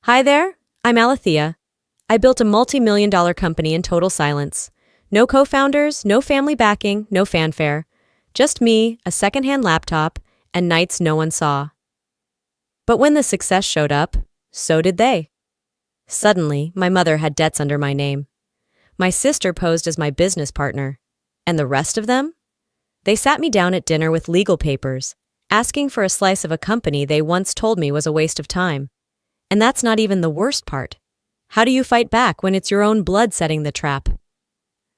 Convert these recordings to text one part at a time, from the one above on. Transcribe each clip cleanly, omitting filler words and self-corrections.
Hi there, I'm Alethea. I built a multi-million-dollar company in total silence. No co-founders, no family backing, no fanfare. Just me, a second-hand laptop, and nights no one saw. But when the success showed up, so did they. Suddenly, my mother had debts under my name. My sister posed as my business partner. And the rest of them? They sat me down at dinner with legal papers, asking for a slice of a company they once told me was a waste of time. And that's not even the worst part. How do you fight back when it's your own blood setting the trap?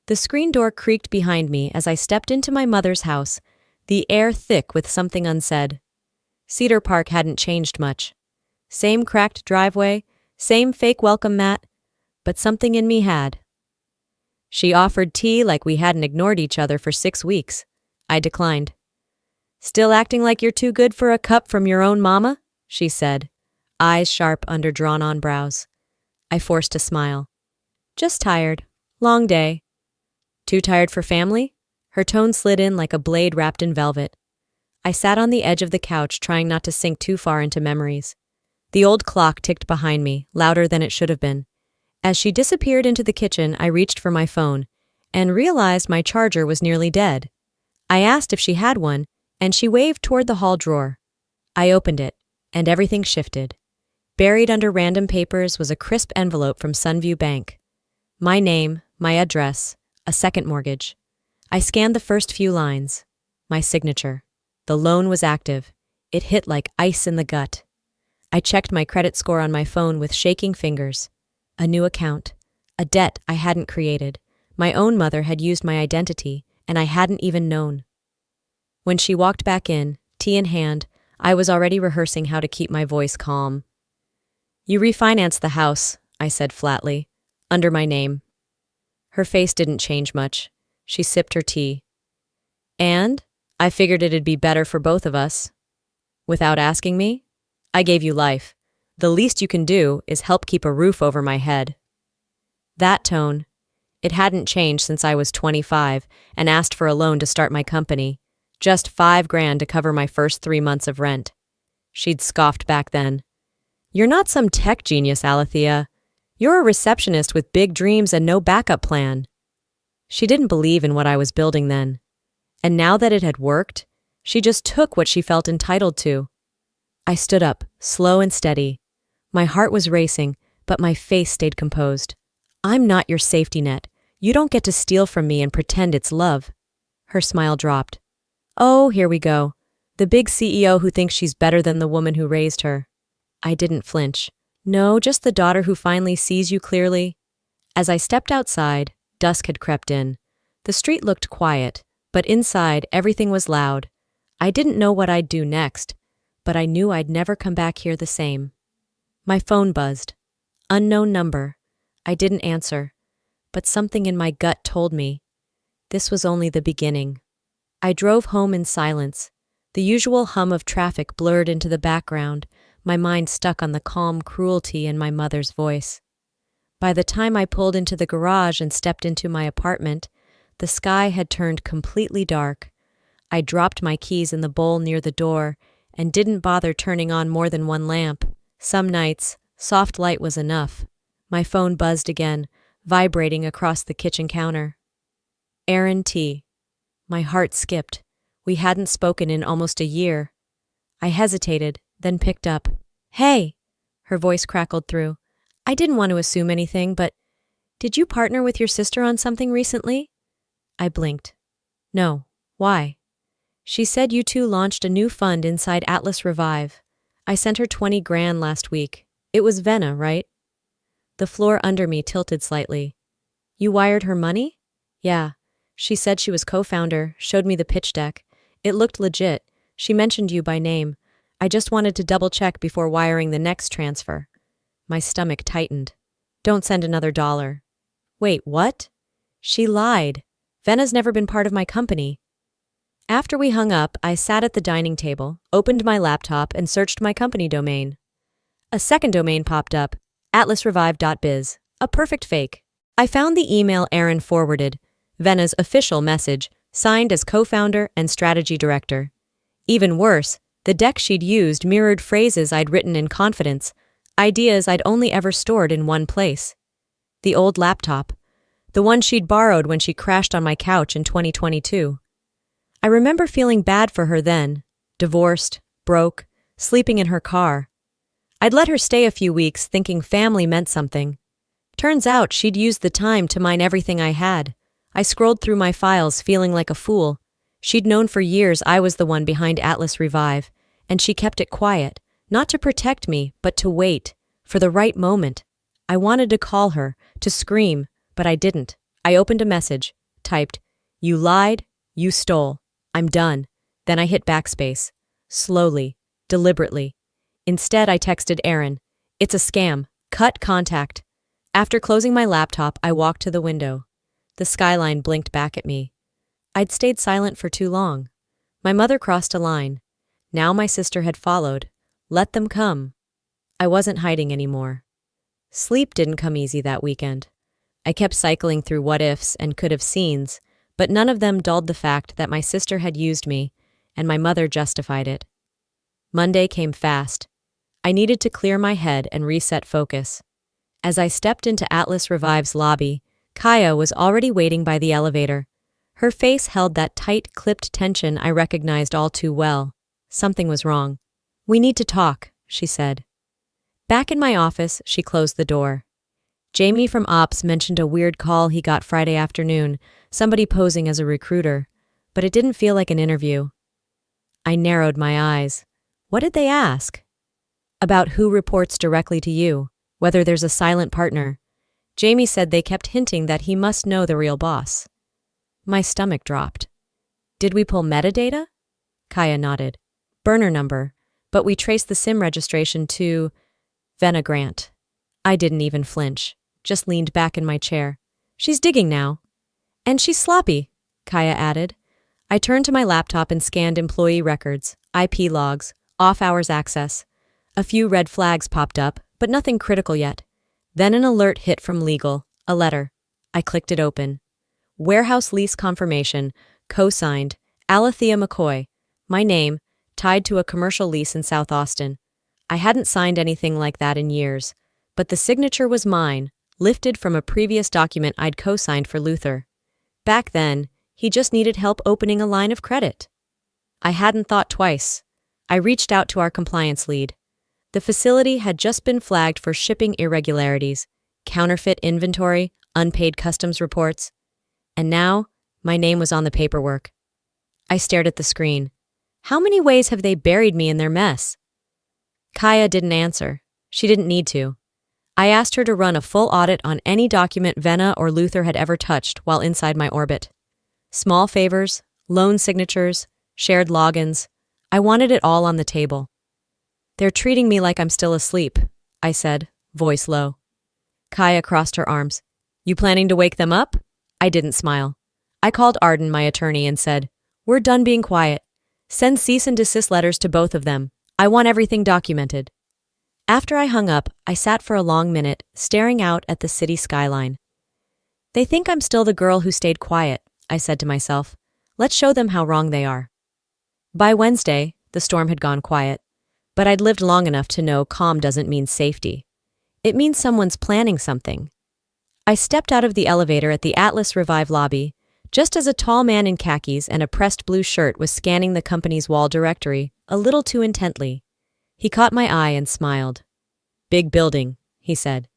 The screen door creaked behind me as I stepped into my mother's house, the air thick with something unsaid. Cedar Park hadn't changed much. Same cracked driveway, same fake welcome mat, but something in me had. She offered tea like we hadn't ignored each other for 6 weeks. I declined. "Still acting like you're too good for a cup from your own mama?" she said, eyes sharp under drawn-on brows. I forced a smile. "Just tired. Long day." "Too tired for family?" Her tone slid in like a blade wrapped in velvet. I sat on the edge of the couch, trying not to sink too far into memories. The old clock ticked behind me, louder than it should have been. As she disappeared into the kitchen, I reached for my phone and realized my charger was nearly dead. I asked if she had one, and she waved toward the hall drawer. I opened it, and everything shifted. Buried under random papers was a crisp envelope from Sunview Bank. My name, my address, a second mortgage. I scanned the first few lines. My signature. The loan was active. It hit like ice in the gut. I checked my credit score on my phone with shaking fingers. A new account. A debt I hadn't created. My own mother had used my identity, and I hadn't even known. When she walked back in, tea in hand, I was already rehearsing how to keep my voice calm. "You refinanced the house," I said flatly, "under my name." Her face didn't change much. She sipped her tea. "And? I figured it'd be better for both of us." "Without asking me? I gave you life. The least you can do is help keep a roof over my head." That tone. It hadn't changed since I was 25 and asked for a loan to start my company. Just $5,000 to cover my first 3 months of rent. She'd scoffed back then. "You're not some tech genius, Alethea. You're a receptionist with big dreams and no backup plan." She didn't believe in what I was building then. And now that it had worked, she just took what she felt entitled to. I stood up, slow and steady. My heart was racing, but my face stayed composed. "I'm not your safety net. You don't get to steal from me and pretend it's love." Her smile dropped. "Oh, here we go. The big CEO who thinks she's better than the woman who raised her." I didn't flinch. "No, just the daughter who finally sees you clearly." As I stepped outside, dusk had crept in. The street looked quiet, but inside everything was loud. I didn't know what I'd do next, but I knew I'd never come back here the same. My phone buzzed. Unknown number. I didn't answer, but something in my gut told me this was only the beginning. I drove home in silence. The usual hum of traffic blurred into the background, my mind stuck on the calm cruelty in my mother's voice. By the time I pulled into the garage and stepped into my apartment, the sky had turned completely dark. I dropped my keys in the bowl near the door and didn't bother turning on more than one lamp. Some nights, soft light was enough. My phone buzzed again, vibrating across the kitchen counter. Aaron T. My heart skipped. We hadn't spoken in almost a year. I hesitated, then picked up. "Hey," her voice crackled through. "I didn't want to assume anything, but did you partner with your sister on something recently?" I blinked. "No. Why?" "She said you two launched a new fund inside Atlas Revive. I sent her $20,000 last week. It was Venna, right?" The floor under me tilted slightly. "You wired her money?" "Yeah. She said she was co-founder, showed me the pitch deck. It looked legit. She mentioned you by name. I just wanted to double-check before wiring the next transfer." My stomach tightened. "Don't send another $1." "Wait, what?" She lied. Venna's never been part of my company. After we hung up, I sat at the dining table, opened my laptop, and searched my company domain. A second domain popped up, atlasrevive.biz, a perfect fake. I found the email Aaron forwarded, Venna's official message, signed as co-founder and strategy director. Even worse, the deck she'd used mirrored phrases I'd written in confidence. Ideas I'd only ever stored in one place. The old laptop. The one she'd borrowed when she crashed on my couch in 2022. I remember feeling bad for her then, divorced, broke, sleeping in her car. I'd let her stay a few weeks thinking family meant something. Turns out she'd used the time to mine everything I had. I scrolled through my files feeling like a fool. She'd known for years I was the one behind Atlas Revive, and she kept it quiet, not to protect me, but to wait, for the right moment. I wanted to call her, to scream, but I didn't. I opened a message, typed, "You lied, you stole. I'm done." Then I hit backspace. Slowly, deliberately. Instead, I texted Aaron, "It's a scam. Cut contact." After closing my laptop, I walked to the window. The skyline blinked back at me. I'd stayed silent for too long. My mother crossed a line. Now my sister had followed. Let them come. I wasn't hiding anymore. Sleep didn't come easy that weekend. I kept cycling through what-ifs and could-have-seens, but none of them dulled the fact that my sister had used me, and my mother justified it. Monday came fast. I needed to clear my head and reset focus. As I stepped into Atlas Revive's lobby, Kaya was already waiting by the elevator. Her face held that tight, clipped tension I recognized all too well. Something was wrong. "We need to talk," she said. Back in my office, she closed the door. Jamie from Ops mentioned a weird call he got Friday afternoon, somebody posing as a recruiter, but it didn't feel like an interview. I narrowed my eyes. What did they ask? About who reports directly to you, whether there's a silent partner. Jamie said they kept hinting that he must know the real boss. My stomach dropped. Did we pull metadata? Kaya nodded. Burner number, but we traced the SIM registration to Venna Grant. I didn't even flinch, just leaned back in my chair. She's digging now. And she's sloppy, Kaya added. I turned to my laptop and scanned employee records, IP logs, off-hours access. A few red flags popped up, but nothing critical yet. Then an alert hit from legal, a letter. I clicked it open. Warehouse lease confirmation, co-signed, Alethea McCoy. My name, tied to a commercial lease in South Austin. I hadn't signed anything like that in years, but the signature was mine, lifted from a previous document I'd co-signed for Luther. Back then, he just needed help opening a line of credit. I hadn't thought twice. I reached out to our compliance lead. The facility had just been flagged for shipping irregularities, counterfeit inventory, unpaid customs reports. And now, my name was on the paperwork. I stared at the screen. How many ways have they buried me in their mess? Kaya didn't answer. She didn't need to. I asked her to run a full audit on any document Venna or Luther had ever touched while inside my orbit. Small favors, loan signatures, shared logins. I wanted it all on the table. They're treating me like I'm still asleep, I said, voice low. Kaya crossed her arms. You planning to wake them up? I didn't smile. I called Arden, my attorney, and said, We're done being quiet. Send cease and desist letters to both of them. I want everything documented. After I hung up, I sat for a long minute, staring out at the city skyline. They think I'm still the girl who stayed quiet, I said to myself. Let's show them how wrong they are. By Wednesday, the storm had gone quiet. But I'd lived long enough to know calm doesn't mean safety. It means someone's planning something. I stepped out of the elevator at the Atlas Revive lobby, just as a tall man in khakis and a pressed blue shirt was scanning the company's wall directory, a little too intently. He caught my eye and smiled. Big building, he said.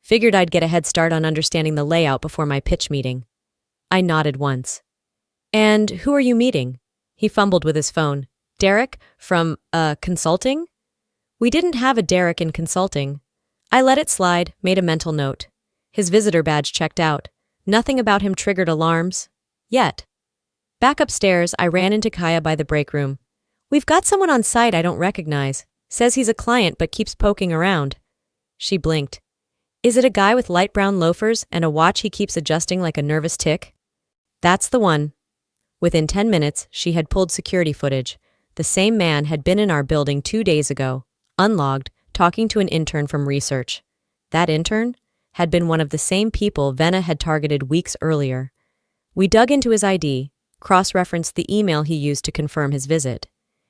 Figured I'd get a head start on understanding the layout before my pitch meeting. I nodded once. And who are you meeting? He fumbled with his phone. Derek, from, consulting? We didn't have a Derek in consulting. I let it slide, made a mental note. His visitor badge checked out. Nothing about him triggered alarms. Yet. Back upstairs, I ran into Kaya by the break room. We've got someone on site I don't recognize. Says he's a client but keeps poking around. She blinked. Is it a guy with light brown loafers and a watch he keeps adjusting like a nervous tick? That's the one. Within 10 minutes, she had pulled security footage. The same man had been in our building 2 days ago, unlogged, talking to an intern from research. That intern had been one of the same people Venna had targeted weeks earlier. We dug into his ID, cross-referenced the email he used to confirm his visit.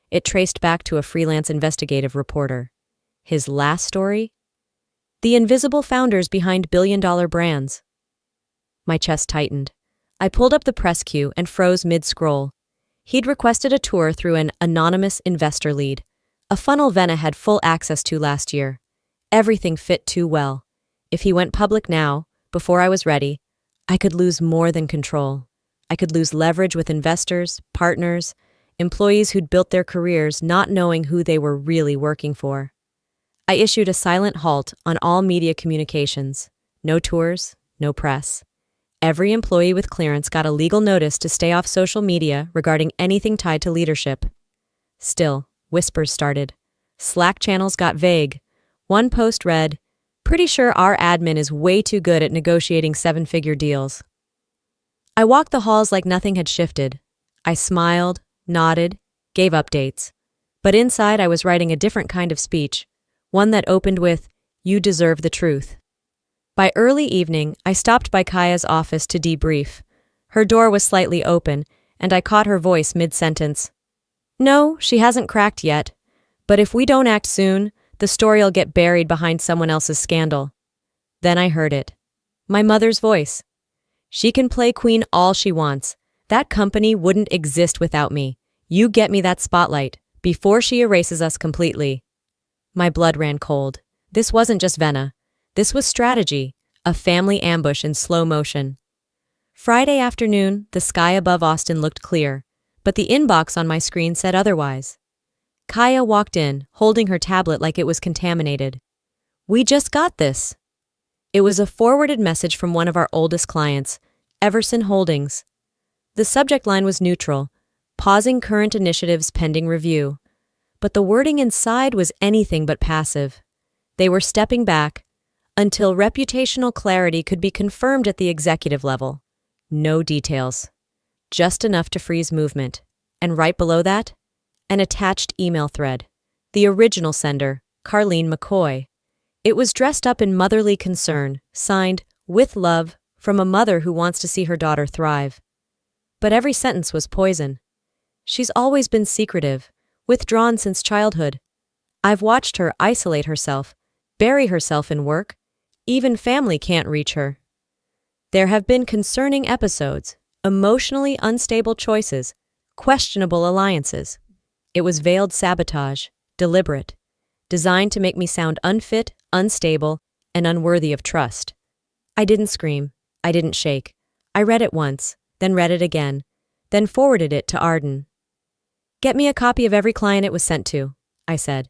It traced back to a freelance investigative reporter. His last story? The invisible founders behind billion-dollar brands. My chest tightened. I pulled up the press queue and froze mid-scroll. He'd requested a tour through an anonymous investor lead, a funnel Venna had full access to last year. Everything fit too well. If he went public now, before I was ready, I could lose more than control. I could lose leverage with investors, partners, employees who'd built their careers not knowing who they were really working for. I issued a silent halt on all media communications. No tours, no press. Every employee with clearance got a legal notice to stay off social media regarding anything tied to leadership. Still, whispers started. Slack channels got vague. One post read, "Pretty sure our admin is way too good at negotiating seven-figure deals." I walked the halls like nothing had shifted. I smiled, nodded, gave updates. But inside I was writing a different kind of speech, one that opened with, "You deserve the truth." By early evening, I stopped by Kaya's office to debrief. Her door was slightly open, and I caught her voice mid-sentence. "No, she hasn't cracked yet. But if we don't act soon, the story'll get buried behind someone else's scandal." Then I heard it. My mother's voice. "She can play queen all she wants. That company wouldn't exist without me. You get me that spotlight, before she erases us completely." My blood ran cold. This wasn't just Venna. This was strategy, a family ambush in slow motion. Friday afternoon, the sky above Austin looked clear, but the inbox on my screen said otherwise. Kaya walked in, holding her tablet like it was contaminated. "We just got this." It was a forwarded message from one of our oldest clients, Everson Holdings. The subject line was neutral, pausing current initiatives pending review. But the wording inside was anything but passive. They were stepping back, until reputational clarity could be confirmed at the executive level. No details. Just enough to freeze movement. And right below that, an attached email thread. The original sender, Carlene McCoy. It was dressed up in motherly concern, signed, "With love, from a mother who wants to see her daughter thrive." But every sentence was poison. "She's always been secretive, withdrawn since childhood. I've watched her isolate herself, bury herself in work. Even family can't reach her. There have been concerning episodes, emotionally unstable choices, questionable alliances." It was veiled sabotage, deliberate, designed to make me sound unfit, unstable, and unworthy of trust. I didn't scream. I didn't shake. I read it once, then read it again, then forwarded it to Arden. "Get me a copy of every client it was sent to," I said.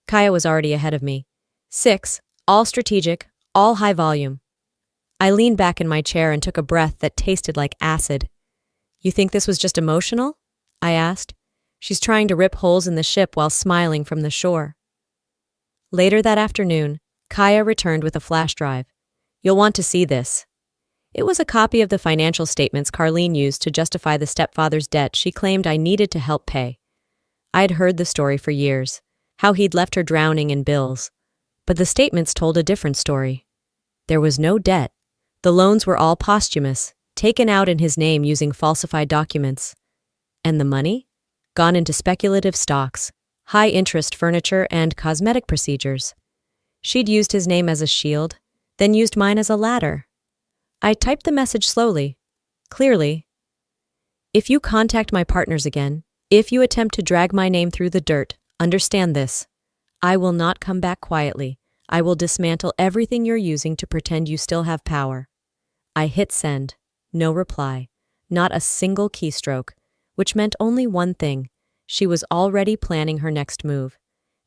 Kaya was already ahead of me. 6, all strategic, all high volume. I leaned back in my chair and took a breath that tasted like acid. "You think this was just emotional?" I asked. She's trying to rip holes in the ship while smiling from the shore. Later that afternoon, Kaya returned with a flash drive. "You'll want to see this." It was a copy of the financial statements Carlene used to justify the stepfather's debt she claimed I needed to help pay. I'd heard the story for years, how he'd left her drowning in bills. But the statements told a different story. There was no debt. The loans were all posthumous, taken out in his name using falsified documents. And the money? Gone into speculative stocks, high-interest furniture, and cosmetic procedures. She'd used his name as a shield, then used mine as a ladder. I typed the message slowly, clearly. "If you contact my partners again, if you attempt to drag my name through the dirt, understand this. I will not come back quietly. I will dismantle everything you're using to pretend you still have power." I hit send. No reply. Not a single keystroke, which meant only one thing. She was already planning her next move.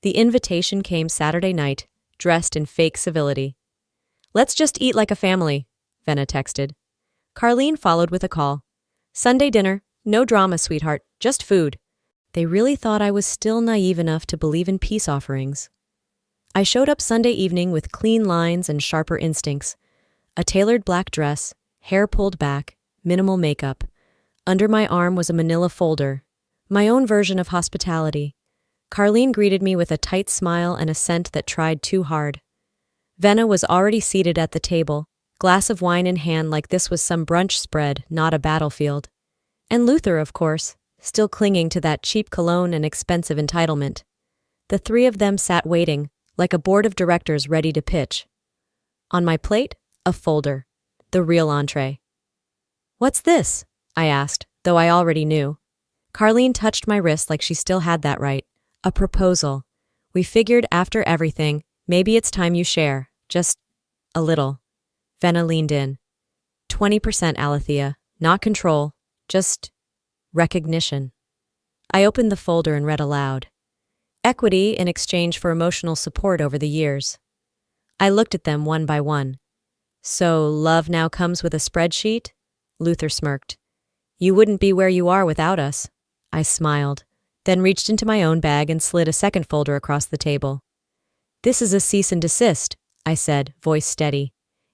The invitation came Saturday night, dressed in fake civility. "Let's just eat like a family," Venna texted. Carlene followed with a call. "Sunday dinner. No drama, sweetheart. Just food." They really thought I was still naive enough to believe in peace offerings. I showed up Sunday evening with clean lines and sharper instincts. A tailored black dress, hair pulled back, minimal makeup. Under my arm was a manila folder, my own version of hospitality. Carlene greeted me with a tight smile and a scent that tried too hard. Venna was already seated at the table, glass of wine in hand like this was some brunch spread, not a battlefield. And Luther, of course, still clinging to that cheap cologne and expensive entitlement. The three of them sat waiting, like a board of directors ready to pitch. On my plate, a folder. The real entree. "What's this?" I asked, though I already knew. Carlene touched my wrist like she still had that right. A proposal. We figured after everything, maybe it's time you share. Just a little. Venna leaned in. 20%, Alethea. Not control. Just recognition. I opened the folder and read aloud. Equity in exchange for emotional support over the years. I looked at them one by one. "So, love now comes with a spreadsheet?" Luther smirked. "You wouldn't be where you are without us." I smiled, then reached into my own bag and slid a second folder across the table. "This is a cease and desist," I said, voice steady.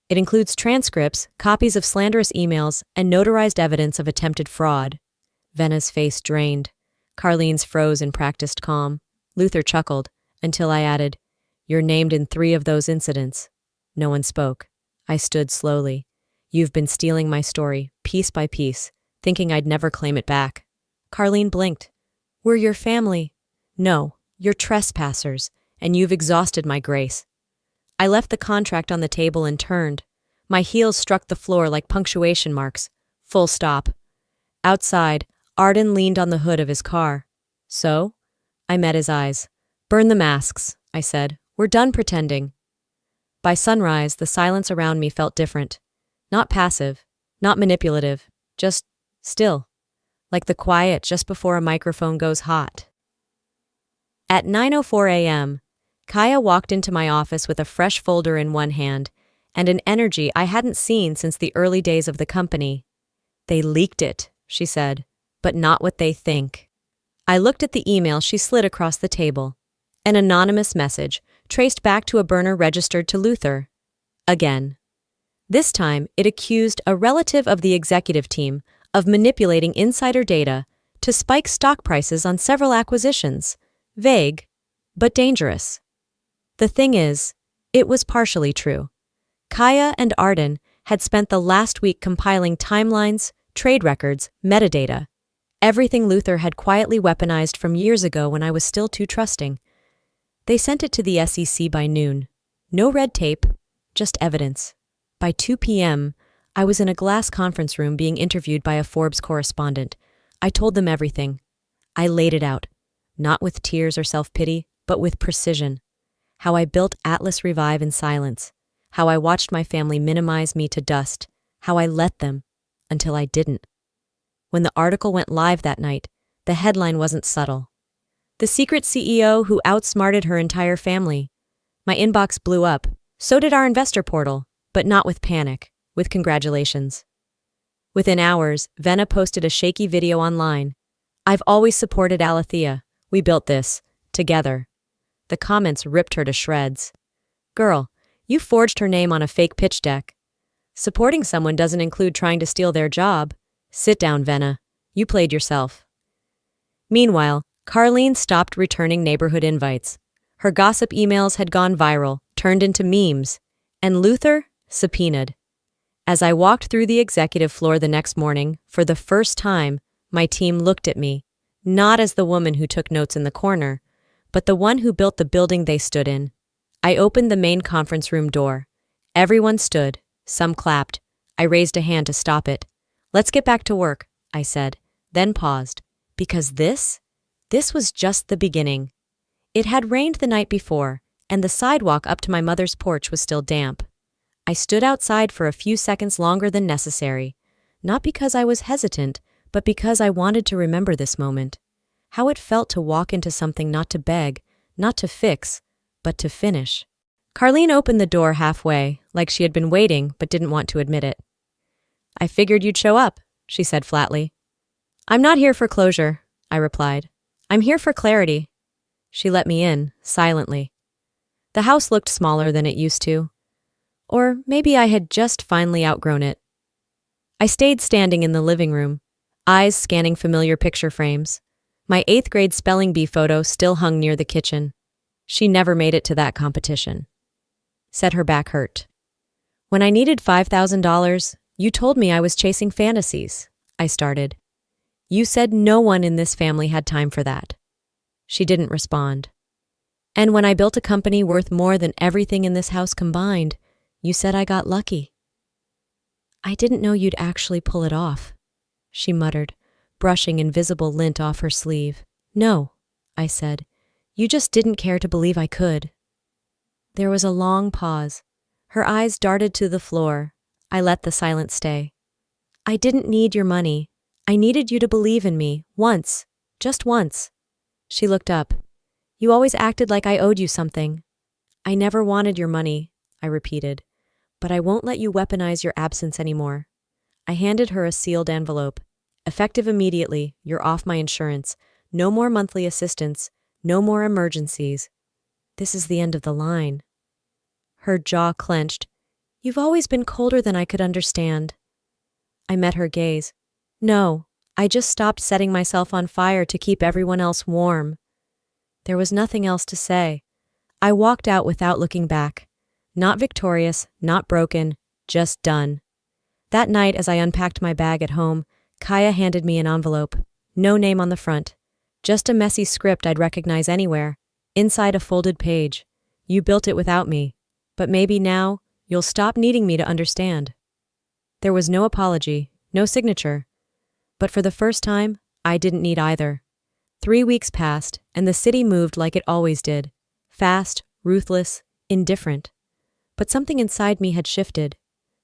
"It includes transcripts, copies of slanderous emails, and notarized evidence of attempted fraud." Venna's face drained. Carlene's froze in practiced calm. Luther chuckled, until I added, "You're named in 3 of those incidents." No one spoke. I stood slowly. "You've been stealing my story, piece by piece, thinking I'd never claim it back." Carlene blinked. "We're your family." "No, you're trespassers, and you've exhausted my grace." I left the contract on the table and turned. My heels struck the floor like punctuation marks. Full stop. Outside, Arden leaned on the hood of his car. "So?" I met his eyes. "Burn the masks," I said. "We're done pretending." By sunrise, the silence around me felt different. Not passive, not manipulative, just still. Like the quiet just before a microphone goes hot. At 9:04 a.m., Kaya walked into my office with a fresh folder in one hand and an energy I hadn't seen since the early days of the company. "They leaked it," she said, "but not what they think." I looked at the email she slid across the table. An anonymous message, traced back to a burner registered to Luther. Again. This time, it accused a relative of the executive team of manipulating insider data to spike stock prices on several acquisitions. Vague, but dangerous. The thing is, it was partially true. Kaya and Arden had spent the last week compiling timelines, trade records, metadata, everything Luther had quietly weaponized from years ago when I was still too trusting. They sent it to the SEC by noon. No red tape, just evidence. By 2 p.m., I was in a glass conference room being interviewed by a Forbes correspondent. I told them everything. I laid it out, not with tears or self-pity, but with precision. How I built Atlas Revive in silence. How I watched my family minimize me to dust. How I let them, until I didn't. When the article went live that night, the headline wasn't subtle. The secret CEO who outsmarted her entire family. My inbox blew up. So did our investor portal, but not with panic, with congratulations. Within hours, Venna posted a shaky video online. "I've always supported Alethea. We built this. Together." The comments ripped her to shreds. "Girl, you forged her name on a fake pitch deck. Supporting someone doesn't include trying to steal their job. Sit down, Venna. You played yourself." Meanwhile, Carlene stopped returning neighborhood invites. Her gossip emails had gone viral, turned into memes, and Luther subpoenaed. As I walked through the executive floor the next morning, for the first time, my team looked at me, not as the woman who took notes in the corner, but the one who built the building they stood in. I opened the main conference room door. Everyone stood, some clapped. I raised a hand to stop it. "Let's get back to work," I said, then paused, because this was just the beginning. It had rained the night before, and the sidewalk up to my mother's porch was still damp. I stood outside for a few seconds longer than necessary, not because I was hesitant, but because I wanted to remember this moment. How it felt to walk into something not to beg, not to fix, but to finish. Carlene opened the door halfway, like she had been waiting but didn't want to admit it. "I figured you'd show up," she said flatly. "I'm not here for closure," I replied. "I'm here for clarity." She let me in, silently. The house looked smaller than it used to. Or maybe I had just finally outgrown it. I stayed standing in the living room, eyes scanning familiar picture frames. My 8th grade spelling bee photo still hung near the kitchen. She never made it to that competition. Said her back hurt. "When I needed $5,000, you told me I was chasing fantasies," I started. "You said no one in this family had time for that." She didn't respond. "And when I built a company worth more than everything in this house combined, You said I got lucky. I didn't know you'd actually pull it off, she muttered, brushing invisible lint off her sleeve. No, I said. You just didn't care to believe I could. There was a long pause. Her eyes darted to the floor. I let the silence stay. I didn't need your money. I needed you to believe in me, once, just once. She looked up. You always acted like I owed you something. I never wanted your money, I repeated. But I won't let you weaponize your absence anymore. I handed her a sealed envelope. Effective immediately, you're off my insurance. No more monthly assistance. No more emergencies. This is the end of the line. Her jaw clenched. You've always been colder than I could understand. I met her gaze. No, I just stopped setting myself on fire to keep everyone else warm. There was nothing else to say. I walked out without looking back. Not victorious, not broken, just done. That night, as I unpacked my bag at home, Kaya handed me an envelope. No name on the front. Just a messy script I'd recognize anywhere. Inside a folded page. You built it without me. But maybe now, you'll stop needing me to understand. There was no apology, no signature. But for the first time, I didn't need either. 3 weeks passed, and the city moved like it always did. Fast, ruthless, indifferent. But something inside me had shifted.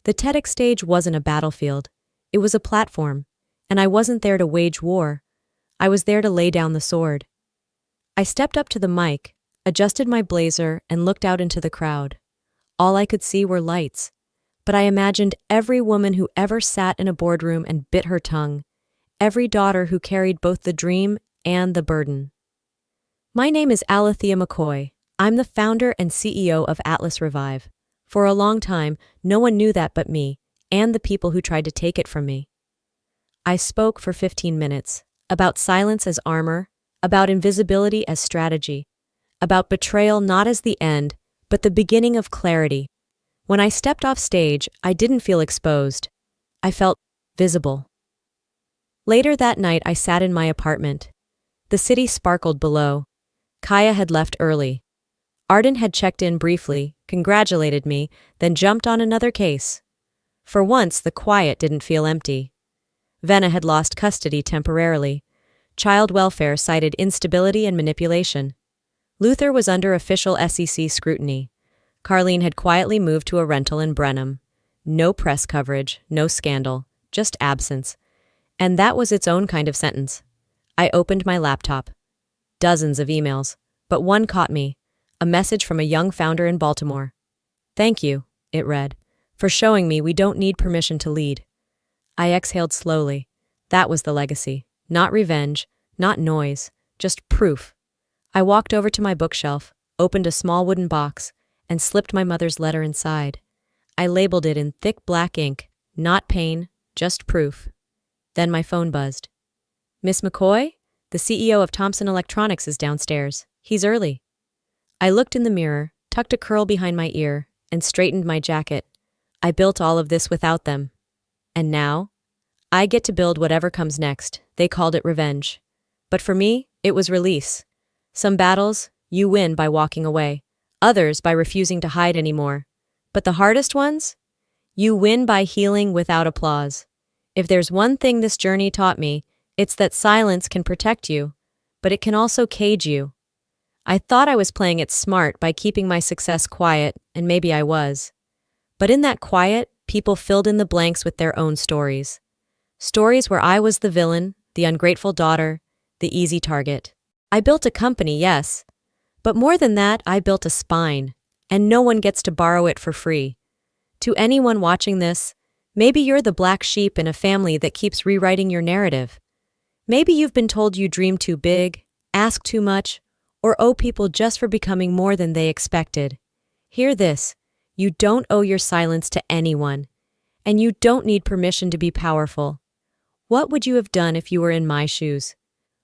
The TEDx stage wasn't a battlefield. It was a platform, and I wasn't there to wage war. I was there to lay down the sword. I stepped up to the mic, adjusted my blazer, and looked out into the crowd. All I could see were lights, but I imagined every woman who ever sat in a boardroom and bit her tongue, every daughter who carried both the dream and the burden. My name is Alethea McCoy. I'm the founder and CEO of Atlas Revive. For a long time, no one knew that but me, and the people who tried to take it from me. I spoke for 15 minutes, about silence as armor, about invisibility as strategy, about betrayal not as the end, but the beginning of clarity. When I stepped off stage, I didn't feel exposed. I felt visible. Later that night, I sat in my apartment. The city sparkled below. Kaya had left early. Arden had checked in briefly, congratulated me, then jumped on another case. For once, the quiet didn't feel empty. Venna had lost custody temporarily. Child welfare cited instability and manipulation. Luther was under official SEC scrutiny. Carlene had quietly moved to a rental in Brenham. No press coverage, no scandal, just absence. And that was its own kind of sentence. I opened my laptop. Dozens of emails, but one caught me. A message from a young founder in Baltimore. Thank you, it read, for showing me we don't need permission to lead. I exhaled slowly. That was the legacy. Not revenge, not noise, just proof. I walked over to my bookshelf, opened a small wooden box, and slipped my mother's letter inside. I labeled it in thick black ink, not pain, just proof. Then my phone buzzed. Miss McCoy? The CEO of Thompson Electronics is downstairs. He's early. I looked in the mirror, tucked a curl behind my ear, and straightened my jacket. I built all of this without them. And now, I get to build whatever comes next. They called it revenge. But for me, it was release. Some battles, you win by walking away. Others by refusing to hide anymore. But the hardest ones? You win by healing without applause. If there's one thing this journey taught me, it's that silence can protect you, but it can also cage you. I thought I was playing it smart by keeping my success quiet, and maybe I was. But in that quiet, people filled in the blanks with their own stories. Stories where I was the villain, the ungrateful daughter, the easy target. I built a company, yes. But more than that, I built a spine, and no one gets to borrow it for free. To anyone watching this, maybe you're the black sheep in a family that keeps rewriting your narrative. Maybe you've been told you dream too big, ask too much, or owe people just for becoming more than they expected. Hear this. You don't owe your silence to anyone, and you don't need permission to be powerful. What would you have done if you were in my shoes?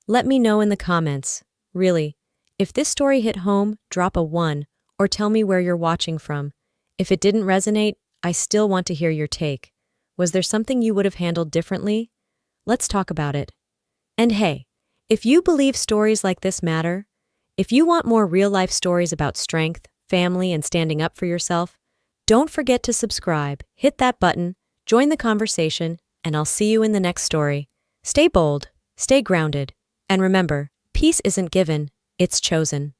Let me know in the comments. Really, if this story hit home, drop a 1, or tell me where you're watching from. If it didn't resonate, I still want to hear your take. Was there something you would have handled differently? Let's talk about it. And hey, if you believe stories like this matter, if you want more real-life stories about strength, family, and standing up for yourself, Don't forget to subscribe, hit that button, join the conversation, and I'll see you in the next story. Stay bold, stay grounded, and remember, peace isn't given, it's chosen.